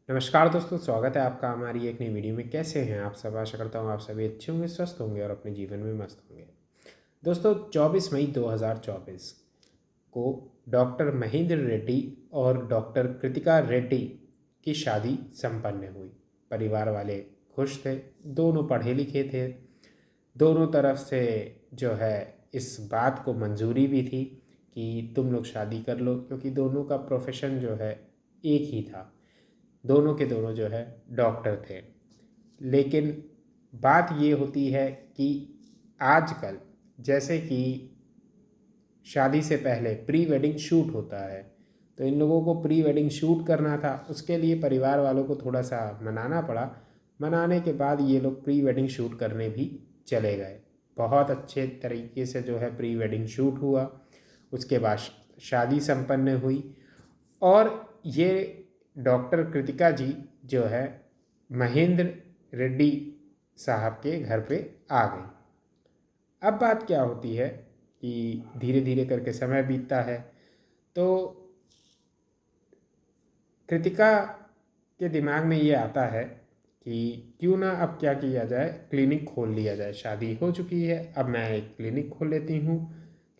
नमस्कार दोस्तों, स्वागत है आपका हमारी एक नई वीडियो में। कैसे हैं आप सब? आशा करता हूँ आप सभी अच्छे होंगे, स्वस्थ होंगे और अपने जीवन में मस्त होंगे। दोस्तों, 24 मई 2024 को डॉक्टर महेंद्र रेड्डी और डॉक्टर कृतिका रेड्डी की शादी संपन्न हुई। परिवार वाले खुश थे, दोनों पढ़े लिखे थे, दोनों तरफ से जो है इस बात को मंजूरी भी थी कि तुम लोग शादी कर लो, क्योंकि दोनों का प्रोफेशन जो है एक ही था। दोनों के दोनों जो है डॉक्टर थे। लेकिन बात ये होती है कि आजकल जैसे कि शादी से पहले प्री वेडिंग शूट होता है, तो इन लोगों को प्री वेडिंग शूट करना था। उसके लिए परिवार वालों को थोड़ा सा मनाना पड़ा। मनाने के बाद ये लोग प्री वेडिंग शूट करने भी चले गए। बहुत अच्छे तरीके से जो है प्री वेडिंग शूट हुआ। उसके बाद शादी संपन्न हुई और ये डॉक्टर कृतिका जी जो है महेंद्र रेड्डी साहब के घर पे आ गई। अब बात क्या होती है कि धीरे धीरे करके समय बीतता है, तो कृतिका के दिमाग में ये आता है कि क्यों ना अब क्या किया जाए, क्लिनिक खोल लिया जाए। शादी हो चुकी है, अब मैं एक क्लिनिक खोल लेती हूँ।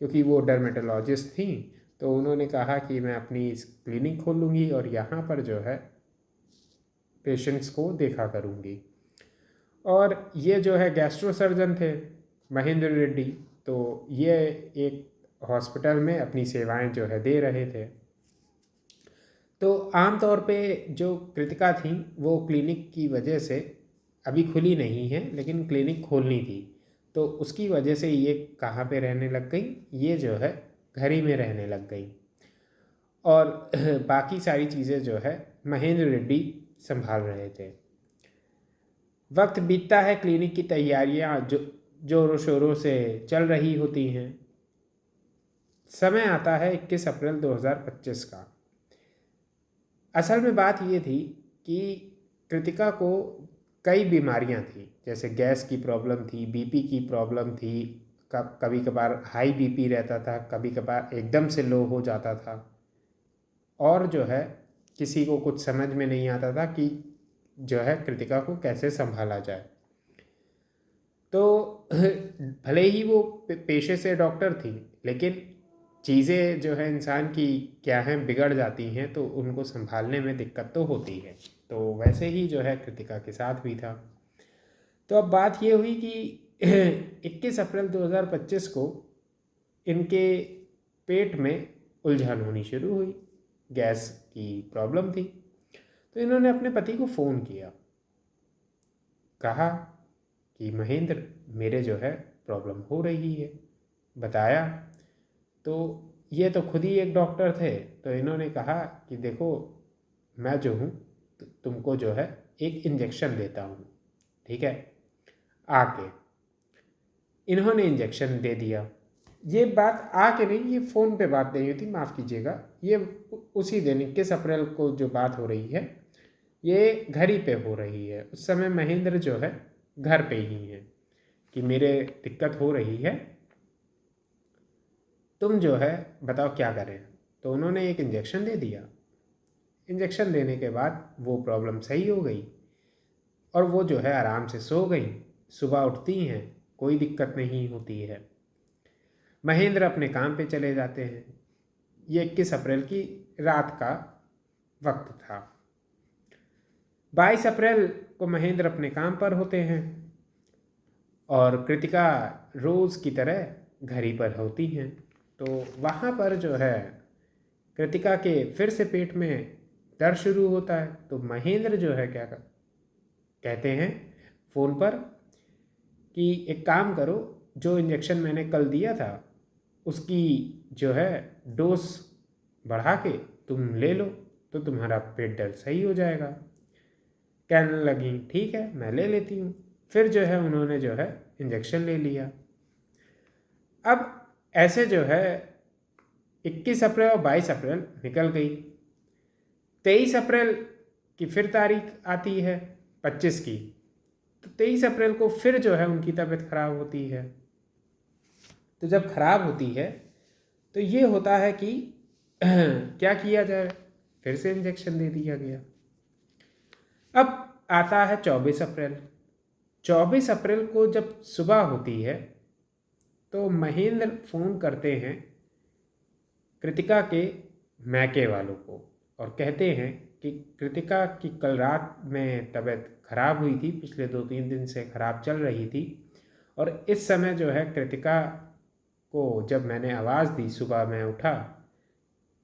क्योंकि वो डर्मेटोलॉजिस्ट थी, तो उन्होंने कहा कि मैं अपनी इस क्लिनिक खोल लूँगी और यहाँ पर जो है पेशेंट्स को देखा करूँगी। और ये जो है गैस्ट्रो सर्जन थे महेंद्र रेड्डी, तो ये एक हॉस्पिटल में अपनी सेवाएं जो है दे रहे थे। तो आम तौर पे जो कृतिका थी वो क्लिनिक की वजह से अभी खुली नहीं है, लेकिन क्लिनिक खोलनी थी। तो उसकी वजह से ये कहाँ पे रहने लग गई, ये जो है घर ही में रहने लग गई। और बाकी सारी चीज़ें जो है महेंद्र रेड्डी संभाल रहे थे। वक्त बीतता है, क्लिनिक की तैयारियां जो जोरों शोरों से चल रही होती हैं। समय आता है 21 अप्रैल 2025 का। असल में बात ये थी कि कृतिका को कई बीमारियां थी, जैसे गैस की प्रॉब्लम थी, बीपी की प्रॉब्लम थी। कभी कभार हाई बीपी रहता था, कभी कभार एकदम से लो हो जाता था। और जो है किसी को कुछ समझ में नहीं आता था कि जो है कृतिका को कैसे संभाला जाए। तो भले ही वो पेशे से डॉक्टर थी, लेकिन चीज़ें जो है इंसान की क्या हैं, बिगड़ जाती हैं, तो उनको संभालने में दिक्कत तो होती है। तो वैसे ही जो है कृतिका के साथ भी था। तो अब बात ये हुई कि 21 अप्रैल 2025 को इनके पेट में उलझन होनी शुरू हुई। गैस की प्रॉब्लम थी। तो इन्होंने अपने पति को फ़ोन किया, कहा कि महेंद्र, मेरे जो है प्रॉब्लम हो रही है। बताया तो ये तो खुद ही एक डॉक्टर थे, तो इन्होंने कहा कि देखो, मैं जो हूँ तुमको जो है एक इंजेक्शन देता हूँ, ठीक है। आके इन्होंने इंजेक्शन दे दिया। ये बात आके नहीं, ये फ़ोन पे बात नहीं हुई थी, माफ़ कीजिएगा। ये उसी दिन 21 अप्रैल को जो बात हो रही है, ये घर ही पे हो रही है। उस समय महेंद्र जो है घर पे ही है कि मेरे दिक्कत हो रही है, तुम जो है बताओ क्या करें। तो उन्होंने एक इंजेक्शन दे दिया। इंजेक्शन देने के बाद वो प्रॉब्लम सही हो गई और वो जो है आराम से सो गई। सुबह उठती हैं, कोई दिक्कत नहीं होती है। महेंद्र अपने काम पे चले जाते हैं। ये 21 अप्रैल की रात का वक्त था। 22 अप्रैल को महेंद्र अपने काम पर होते हैं और कृतिका रोज़ की तरह घर ही पर होती हैं। तो वहाँ पर जो है कृतिका के फिर से पेट में दर्द शुरू होता है। तो महेंद्र जो है क्या कहते हैं फ़ोन पर कि एक काम करो, जो इंजेक्शन मैंने कल दिया था उसकी जो है डोज बढ़ा के तुम ले लो, तो तुम्हारा पेट दर्द सही हो जाएगा। कहने लगी ठीक है, मैं ले लेती हूँ। फिर जो है उन्होंने जो है इंजेक्शन ले लिया। अब ऐसे जो है 21 अप्रैल और 22 अप्रैल निकल गई। 23 अप्रैल की फिर तारीख आती है, 25 की। तो 23 अप्रैल को फिर जो है उनकी तबीयत खराब होती है। तो जब खराब होती है तो ये होता है कि क्या किया जाए, फिर से इंजेक्शन दे दिया गया। अब आता है 24 अप्रैल। 24 अप्रैल को जब सुबह होती है तो महेंद्र फ़ोन करते हैं कृतिका के मैके वालों को और कहते हैं कि कृतिका की कल रात में तबीयत खराब हुई थी, पिछले 2-3 दिन से ख़राब चल रही थी, और इस समय जो है कृतिका को जब मैंने आवाज़ दी, सुबह मैं उठा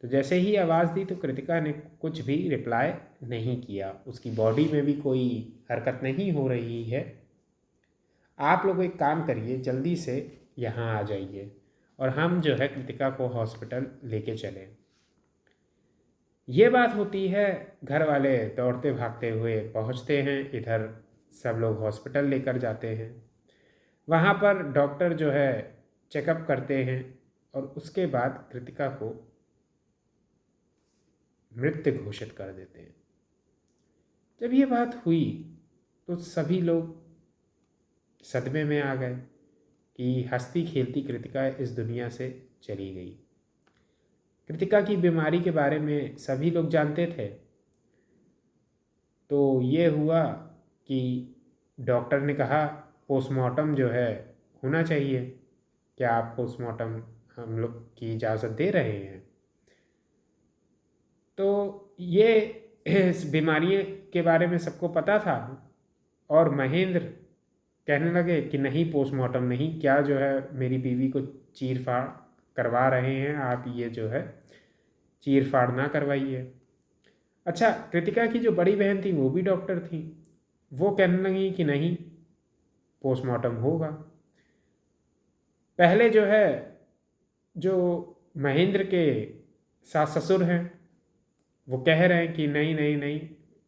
तो जैसे ही आवाज़ दी तो कृतिका ने कुछ भी रिप्लाई नहीं किया, उसकी बॉडी में भी कोई हरकत नहीं हो रही है। आप लोग एक काम करिए, जल्दी से यहाँ आ जाइए और हम जो है कृतिका को हॉस्पिटल लेके चलें। ये बात होती है, घर वाले दौड़ते भागते हुए पहुँचते हैं, इधर सब लोग हॉस्पिटल लेकर जाते हैं। वहाँ पर डॉक्टर जो है चेकअप करते हैं और उसके बाद कृतिका को मृत घोषित कर देते हैं। जब ये बात हुई तो सभी लोग सदमे में आ गए कि हंसती खेलती कृतिका इस दुनिया से चली गई। कृतिका की बीमारी के बारे में सभी लोग जानते थे, तो ये हुआ कि डॉक्टर ने कहा पोस्टमार्टम जो है होना चाहिए, क्या आप पोस्टमार्टम हम लोग की इजाज़त दे रहे हैं? तो ये इस बीमारी के बारे में सबको पता था और महेंद्र कहने लगे कि नहीं, पोस्टमार्टम नहीं, क्या जो है मेरी बीवी को चीर फाड़ करवा रहे हैं आप, ये जो है चीर फाड़ ना करवाइए। अच्छा, कृतिका की जो बड़ी बहन थी वो भी डॉक्टर थी, वो कहने लगी कि नहीं, पोस्टमार्टम होगा। पहले जो है जो महेंद्र के सास ससुर हैं वो कह रहे हैं कि नहीं नहीं नहीं,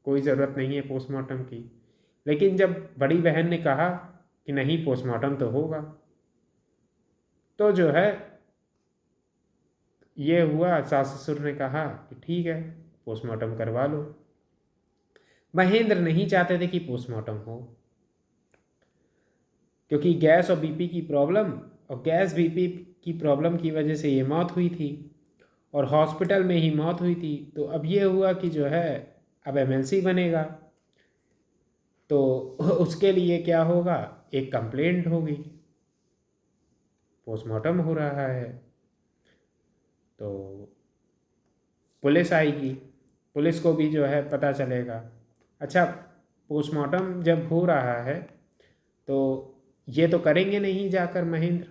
कोई ज़रूरत नहीं है पोस्टमार्टम की, लेकिन जब बड़ी बहन ने कहा कि नहीं पोस्टमार्टम तो होगा, तो जो है ये हुआ, सास ससुर ने कहा कि ठीक है पोस्टमार्टम करवा लो। महेंद्र नहीं चाहते थे कि पोस्टमार्टम हो, क्योंकि गैस और बीपी की प्रॉब्लम, और गैस बीपी की प्रॉब्लम की वजह से ये मौत हुई थी और हॉस्पिटल में ही मौत हुई थी। तो अब ये हुआ कि जो है अब एमएलसी बनेगा, तो उसके लिए क्या होगा, एक कंप्लेंट होगी, पोस्टमार्टम हो रहा है तो पुलिस आएगी, पुलिस को भी जो है पता चलेगा। अच्छा, पोस्टमार्टम जब हो रहा है तो ये तो करेंगे नहीं जाकर महेंद्र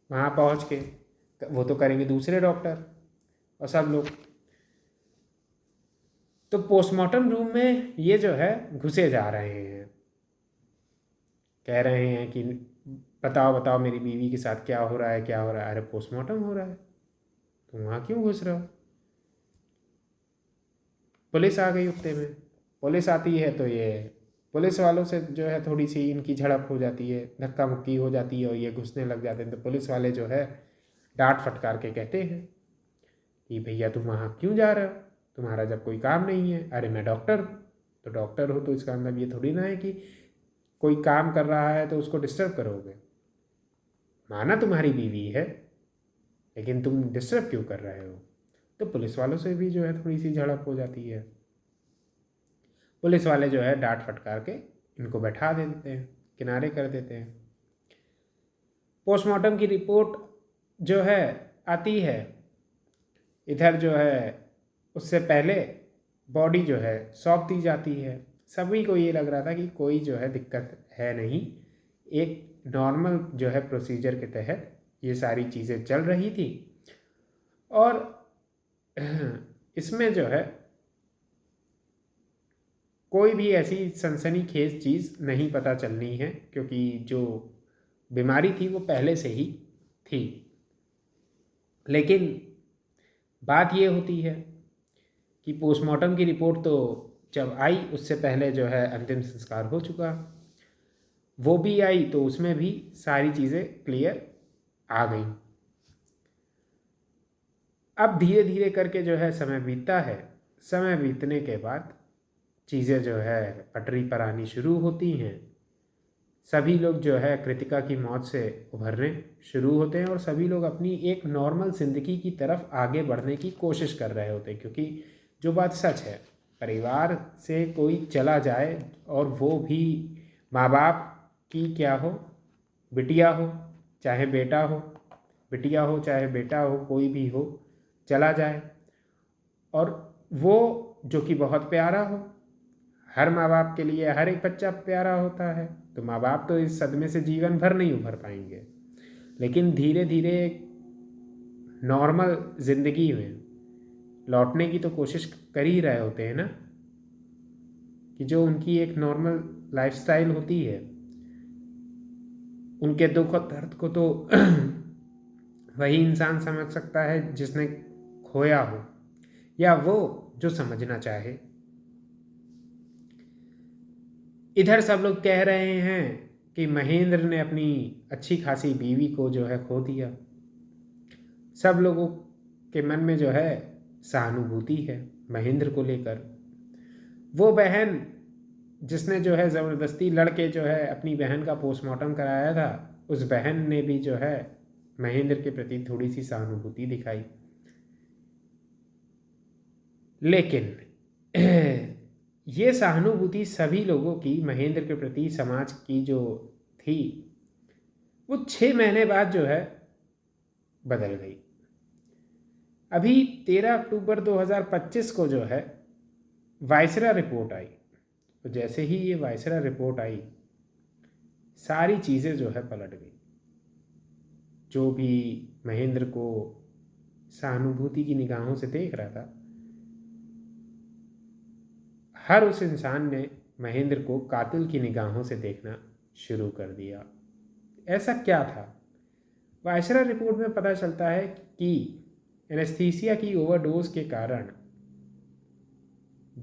वहाँ पहुँच के, वो तो करेंगे दूसरे डॉक्टर और सब लोग। तो पोस्टमार्टम रूम में ये जो है घुसे जा रहे हैं, कह रहे हैं कि बताओ बताओ मेरी बीवी के साथ क्या हो रहा है, क्या हो रहा है। अरे पोस्टमार्टम हो रहा है तो वहाँ क्यों घुस रहे हो? पुलिस आ गई उतने में। पुलिस आती है तो ये पुलिस वालों से जो है थोड़ी सी इनकी झड़प हो जाती है, धक्का मुक्की हो जाती है और ये घुसने लग जाते हैं। तो पुलिस वाले जो है डांट फटकार के कहते हैं कि भैया तुम वहाँ क्यों जा रहे हो, तुम्हारा जब कोई काम नहीं है। अरे मैं डॉक्टर हूँ, तो डॉक्टर हो तो इसका मतलब ये थोड़ी ना है कि कोई काम कर रहा है तो उसको डिस्टर्ब करोगे। माना तुम्हारी बीवी है, लेकिन तुम डिस्टर्ब क्यों कर रहे हो? तो पुलिस वालों से भी जो है थोड़ी सी झड़प हो जाती है। पुलिस वाले जो है डांट फटकार के इनको बैठा देते हैं, किनारे कर देते हैं। पोस्टमार्टम की रिपोर्ट जो है आती है, इधर जो है उससे पहले बॉडी जो है सौंप दी जाती है। सभी को ये लग रहा था कि कोई जो है दिक्कत है नहीं, एक नॉर्मल जो है प्रोसीजर के तहत ये सारी चीज़ें चल रही थी। और इसमें जो है कोई भी ऐसी सनसनीखेज चीज़ नहीं पता चलनी है, क्योंकि जो बीमारी थी वो पहले से ही थी। लेकिन बात ये होती है कि पोस्टमार्टम की रिपोर्ट तो जब आई उससे पहले जो है अंतिम संस्कार हो चुका, वो भी आई तो उसमें भी सारी चीज़ें क्लियर आ गई। अब धीरे धीरे करके जो है समय बीतता है। समय बीतने के बाद चीज़ें जो है पटरी पर आनी शुरू होती हैं। सभी लोग जो है कृतिका की मौत से उभरने शुरू होते हैं और सभी लोग अपनी एक नॉर्मल ज़िंदगी की तरफ आगे बढ़ने की कोशिश कर रहे होते हैं, क्योंकि जो बात सच है परिवार से कोई चला जाए और वो भी माँ बाप की क्या हो, बिटिया हो चाहे बेटा हो, बिटिया हो चाहे बेटा हो, कोई भी हो, चला जाए, और वो जो कि बहुत प्यारा हो। हर माँ बाप के लिए हर एक बच्चा प्यारा होता है, तो माँ बाप तो इस सदमे से जीवन भर नहीं उभर पाएंगे, लेकिन धीरे धीरे एक नॉर्मल ज़िंदगी में लौटने की तो कोशिश कर ही रहे होते हैं ना, कि जो उनकी एक नॉर्मल लाइफस्टाइल होती है। उनके दुख और दर्द को तो वही इंसान समझ सकता है जिसने खोया हो, या वो जो समझना चाहे। इधर सब लोग कह रहे हैं कि महेंद्र ने अपनी अच्छी खासी बीवी को जो है खो दिया। सब लोगों के मन में जो है सहानुभूति है महेंद्र को लेकर। वो बहन जिसने जो है ज़बरदस्ती लड़के जो है अपनी बहन का पोस्टमार्टम कराया था, उस बहन ने भी जो है महेंद्र के प्रति थोड़ी सी सहानुभूति दिखाई। लेकिन ये सहानुभूति सभी लोगों की महेंद्र के प्रति समाज की जो थी, वो 6 महीने बाद जो है बदल गई। अभी 13 अक्टूबर 2025 को जो है वायसरा रिपोर्ट आई, तो जैसे ही ये वायसरा रिपोर्ट आई, सारी चीज़ें जो है पलट गई। जो भी महेंद्र को सहानुभूति की निगाहों से देख रहा था, हर उस इंसान ने महेंद्र को कातिल की निगाहों से देखना शुरू कर दिया। ऐसा क्या था? वायसरा रिपोर्ट में पता चलता है कि एनेस्थीसिया की ओवरडोज के कारण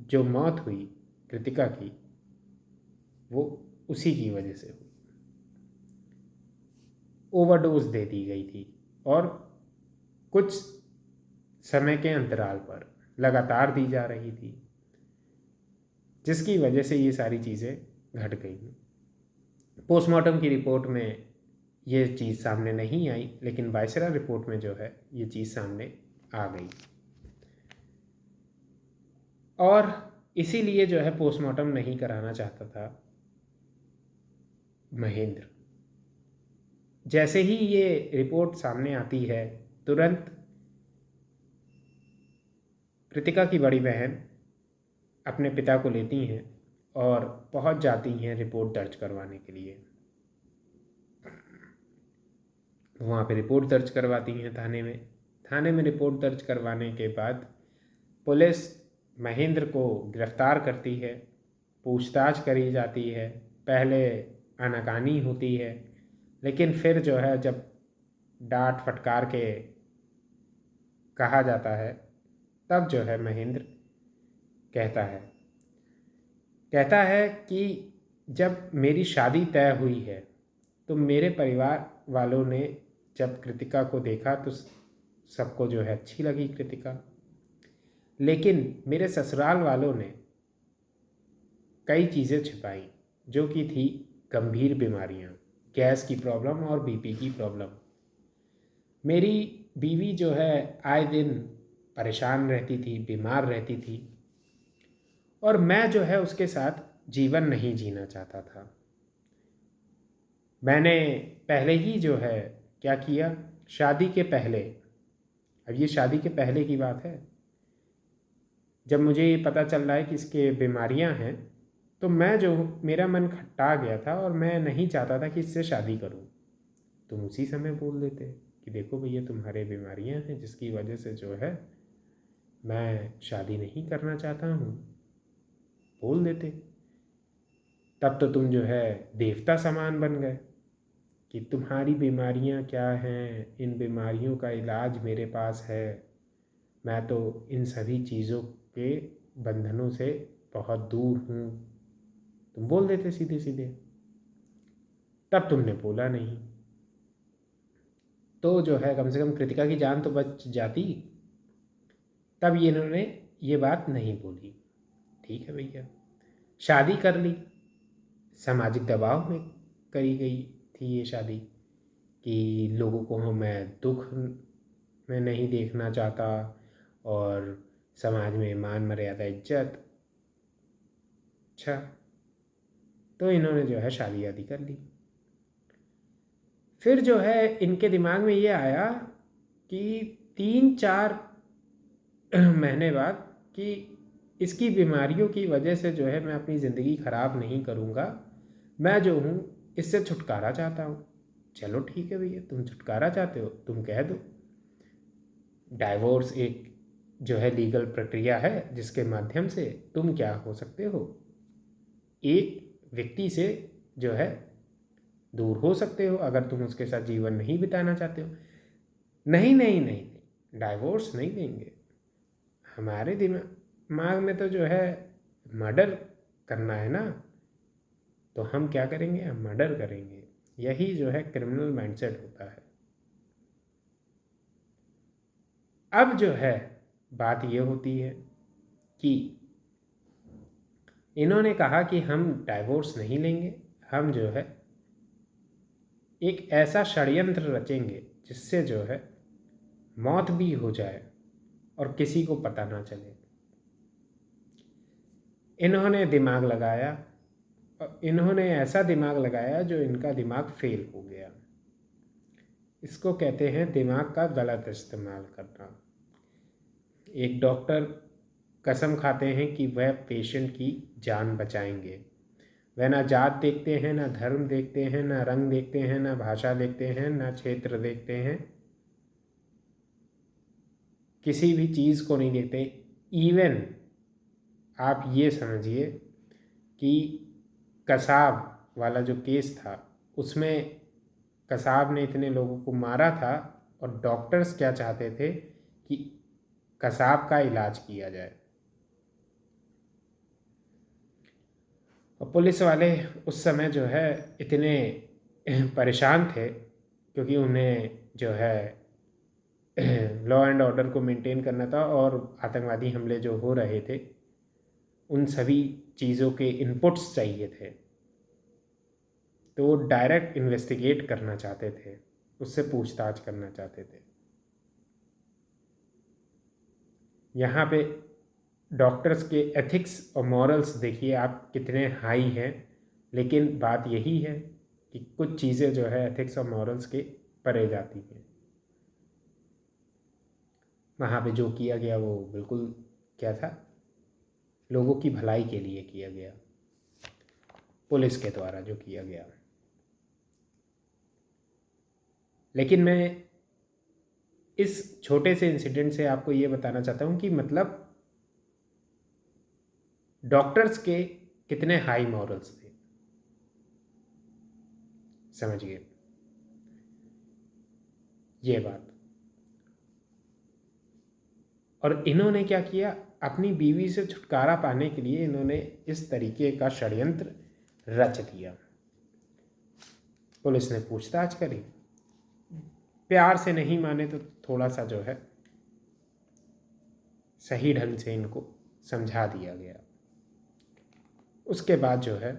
जो मौत हुई कृतिका की, वो उसी की वजह से हुई। ओवरडोज दे दी गई थी और कुछ समय के अंतराल पर लगातार दी जा रही थी, जिसकी वजह से ये सारी चीज़ें घट गई। पोस्टमार्टम की रिपोर्ट में ये चीज़ सामने नहीं आई, लेकिन वायसरा रिपोर्ट में जो है ये चीज़ सामने आ गई, और इसीलिए जो है पोस्टमार्टम नहीं कराना चाहता था महेंद्र। जैसे ही ये रिपोर्ट सामने आती है, तुरंत कृतिका की बड़ी बहन अपने पिता को लेती हैं और पहुंच जाती हैं रिपोर्ट दर्ज करवाने के लिए। वहाँ पे रिपोर्ट दर्ज करवाती हैं थाने में। थाने में रिपोर्ट दर्ज करवाने के बाद पुलिस महेंद्र को गिरफ्तार करती है, पूछताछ करी जाती है। पहले आनाकानी होती है, लेकिन फिर जो है जब डांट फटकार के कहा जाता है, तब जो है महेंद्र कहता है कि जब मेरी शादी तय हुई है, तो मेरे परिवार वालों ने जब कृतिका को देखा तो सबको जो है अच्छी लगी कृतिका, लेकिन मेरे ससुराल वालों ने कई चीज़ें छिपाई, जो कि थी गंभीर बीमारियां, गैस की प्रॉब्लम और बीपी की प्रॉब्लम। मेरी बीवी जो है आए दिन परेशान रहती थी, बीमार रहती थी, और मैं जो है उसके साथ जीवन नहीं जीना चाहता था। मैंने पहले ही जो है क्या किया, शादी के पहले, अब ये शादी के पहले की बात है, जब मुझे ये पता चल रहा है कि इसके बीमारियां हैं, तो मैं जो मेरा मन खट्टा गया था और मैं नहीं चाहता था कि इससे शादी करूं। तुम उसी समय बोल देते कि देखो भैया तुम्हारे बीमारियां हैं, जिसकी वजह से जो है मैं शादी नहीं करना चाहता हूँ, बोल देते। तब तो तुम जो है देवता समान बन गए कि तुम्हारी बीमारियां क्या हैं, इन बीमारियों का इलाज मेरे पास है, मैं तो इन सभी चीज़ों के बंधनों से बहुत दूर हूँ। तुम बोल देते सीधे सीधे, तब तुमने बोला नहीं, तो जो है कम से कम कृतिका की जान तो बच जाती। तब ये इन्होंने ये बात नहीं बोली। ठीक है भैया, शादी कर ली, सामाजिक दबाव में करी गई थी ये शादी, कि लोगों को मैं दुख में नहीं देखना चाहता, और समाज में मान मर्यादा इज्जत अच्छा, तो इन्होंने जो है शादी आदि कर ली। फिर जो है इनके दिमाग में ये आया कि 3-4 महीने बाद कि इसकी बीमारियों की वजह से जो है मैं अपनी ज़िंदगी ख़राब नहीं करूँगा, मैं जो हूँ इससे छुटकारा चाहता हूँ। चलो ठीक है भैया, तुम छुटकारा चाहते हो, तुम कह दो। डाइवोर्स एक जो है लीगल प्रक्रिया है जिसके माध्यम से तुम क्या हो सकते हो, एक व्यक्ति से जो है दूर हो सकते हो अगर तुम उसके साथ जीवन नहीं बिताना चाहते हो। नहीं नहीं नहीं, डाइवोर्स नहीं देंगे, हमारे दिमाग में तो जो है मर्डर करना है ना, तो हम क्या करेंगे, हम मर्डर करेंगे। यही जो है क्रिमिनल माइंडसेट होता है। अब जो है बात ये होती है कि इन्होंने कहा कि हम डाइवोर्स नहीं लेंगे, हम जो है एक ऐसा षड्यंत्र रचेंगे जिससे जो है मौत भी हो जाए और किसी को पता ना चले। इन्होंने दिमाग लगाया, और इन्होंने ऐसा दिमाग लगाया जो इनका दिमाग फेल हो गया। इसको कहते हैं दिमाग का गलत इस्तेमाल करना। एक डॉक्टर कसम खाते हैं कि वह पेशेंट की जान बचाएंगे। वह ना जात देखते हैं, ना धर्म देखते हैं, ना रंग देखते हैं, ना भाषा देखते हैं, ना क्षेत्र देखते हैं, किसी भी चीज़ को नहीं देखते। इवन आप ये समझिए कि कसाब वाला जो केस था, उसमें कसाब ने इतने लोगों को मारा था और डॉक्टर्स क्या चाहते थे कि कसाब का इलाज किया जाए। और पुलिस वाले उस समय जो है इतने परेशान थे क्योंकि उन्हें जो है लॉ एंड ऑर्डर को मेंटेन करना था और आतंकवादी हमले जो हो रहे थे उन सभी चीज़ों के इनपुट्स चाहिए थे। तो वो डायरेक्ट इन्वेस्टिगेट करना चाहते थे, उससे पूछताछ करना चाहते थे। यहाँ पे डॉक्टर्स के एथिक्स और मॉरल्स देखिए आप कितने हाई हैं, लेकिन बात यही है कि कुछ चीज़ें जो है एथिक्स और मॉरल्स के परे जाती हैं। वहाँ पे जो किया गया वो बिल्कुल क्या था, लोगों की भलाई के लिए किया गया, पुलिस के द्वारा जो किया गया। लेकिन मैं इस छोटे से इंसिडेंट से आपको ये बताना चाहता हूँ कि मतलब डॉक्टर्स के कितने हाई मॉरल्स थे, समझिए ये बात। और इन्होंने क्या किया, अपनी बीवी से छुटकारा पाने के लिए इन्होंने इस तरीके का षड्यंत्र रच दिया। पुलिस ने पूछताछ करी, प्यार से नहीं माने तो थोड़ा सा जो है सही ढंग से इनको समझा दिया गया। उसके बाद जो है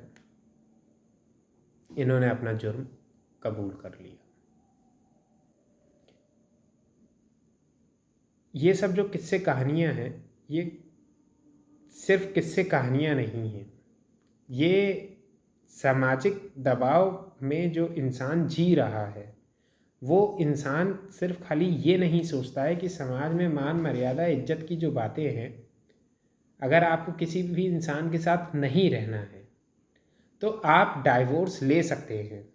इन्होंने अपना जुर्म कबूल कर लिया। ये सब जो किस्से कहानियाँ हैं, ये सिर्फ किस्से कहानियाँ नहीं हैं, ये सामाजिक दबाव में जो इंसान जी रहा है, वो इंसान सिर्फ खाली ये नहीं सोचता है कि समाज में मान मर्यादा इज्जत की जो बातें हैं, अगर आपको किसी भी इंसान के साथ नहीं रहना है तो आप डाइवोर्स ले सकते हैं।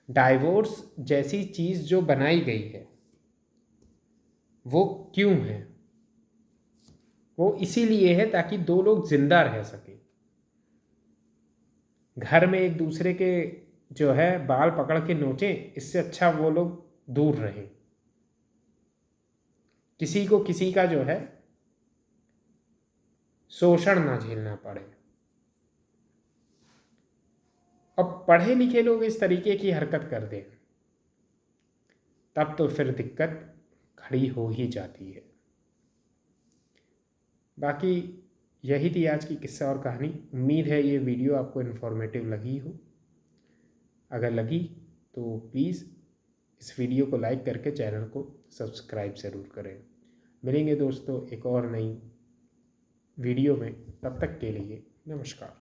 डाइवोर्स जैसी चीज़ जो बनाई गई है वो क्यों है, वो इसीलिए है ताकि दो लोग जिंदा रह सकें। घर में एक दूसरे के जो है बाल पकड़ के नोचें, इससे अच्छा वो लोग दूर रहें, किसी को किसी का जो है शोषण ना झेलना पड़े। अब पढ़े लिखे लोग इस तरीके की हरकत कर दें तब तो फिर दिक्कत खड़ी हो ही जाती है। बाकी यही थी आज की किस्सा और कहानी। उम्मीद है ये वीडियो आपको इन्फॉर्मेटिव लगी हो। अगर लगी तो प्लीज़ इस वीडियो को लाइक करके चैनल को सब्सक्राइब ज़रूर करें। मिलेंगे दोस्तों एक और नई वीडियो में, तब तक के लिए नमस्कार।